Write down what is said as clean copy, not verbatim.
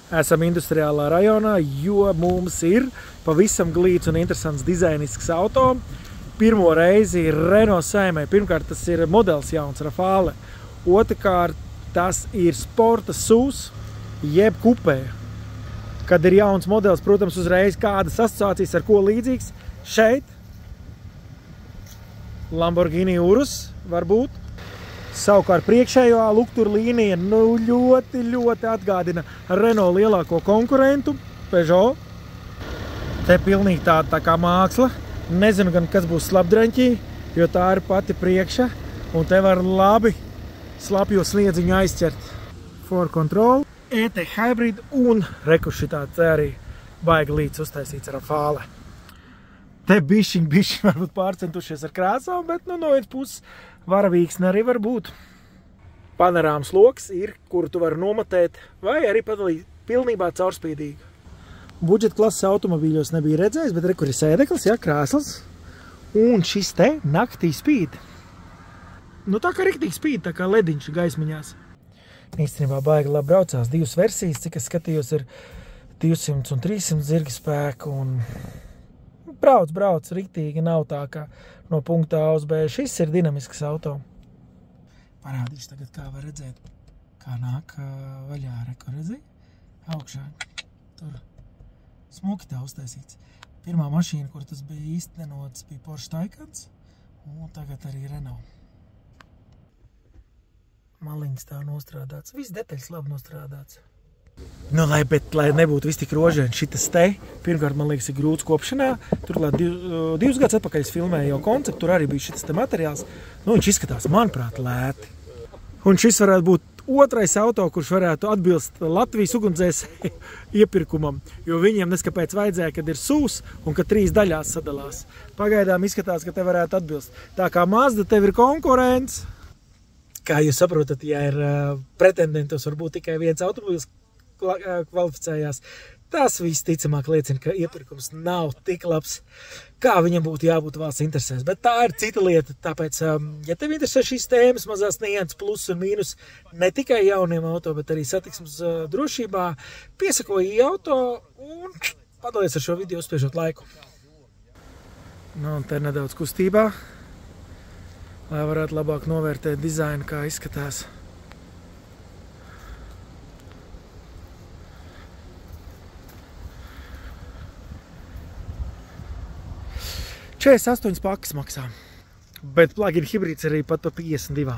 Esam industriālā rajonā, jo mums ir pavisam glīts un interesants dizainisks auto. Pirmo reizi Renault saimē. Pirmkārt, tas ir modelis jauns Rafale. Otrkārt, tas ir sporta SUV, jeb kupē. Kad ir jauns modelis, protams, uzreiz kādas asociācijas ar ko līdzīgs. Šeit Lamborghini Urus varbūt. Savukārt priekšējā lukturlīnija ļoti atgādina Renault lielāko konkurentu, Peugeot. Te pilnīgi tā kā māksla. Nezinu gan, kas būs slapdreņķī, jo tā ir pati priekša. Un te var labi slapjo sliedziņu aizķert. For Control, ET Hybrid un rekušitāte arī baigi līdz uztaisīts Rafale. Te bišķiņ varbūt pārcentušies ar krāsām, bet no vienas puses varavīksne arī var būt. Panorāmas loks ir, kuru tu vari nomatēt, vai arī padalīt pilnībā caurspīdīgi. Budžeta klases automobīļos nebija redzējis, bet re, kur ir sēdeklis, jā, krēsls. Un šis te naktī spīd. Nu tā kā riktīgi spīd, tā kā lediņš gaismiņās. Īstenībā baigi labi braucās. Divas versijas, cik es skatījos, ir 200 un 300 zirga spēku un brauc, riktīgi, nav tā, ka no punkta A uz B. Šis ir dinamisks auto. Parādīšu tagad, kā var redzēt, kā nāk vaļā, ko redzēji? Augšā, tur smuki tā uztaisīts. Pirmā mašīna, kur tas bija īstenots, bija Porsche Taycans, un tagad arī Renault. Maliņas tā nostrādāts, viss detaļas labi nostrādāts. Nu, lai nebūtu viss tik rožēni, šitas te, pirmkārt, man liekas, ir grūts kopšanā. Turklāt divus gadus atpakaļ es filmēju jau konceptu, tur arī bija šitas te materiāls. Nu, viņš izskatās, manuprāt, lēti. Un šis varētu būt otrais auto, kurš varētu atbilst Latvijas ugunsdzēsēju iepirkumam, jo viņiem neskapēc vajadzēja, kad ir SUV un kad 3 daļās sadalās. Pagaidām izskatās, ka te varētu atbilst. Tā kā Mazda tev ir konkurents, kā jūs saprotat, ja ir pretendentos varbūt tikai viens automobīls kvalificējās, tas visticamāk liecina, ka iepirkums nav tik labs, kā viņam būtu jābūt valsts interesēs. Bet tā ir cita lieta, tāpēc, ja tev interesē šīs tēmas, mazās nianses, plus un mīnus, ne tikai jauniem auto, bet arī satiksmes drošībā, piesakoji auto un padalies ar šo video uzspiežot laiku. Nu, un te nedaudz kustībā, lai varētu labāk novērtēt dizainu, kā izskatās. 48 pakas maksā, bet plug-in hibrīds arī pat pa 52.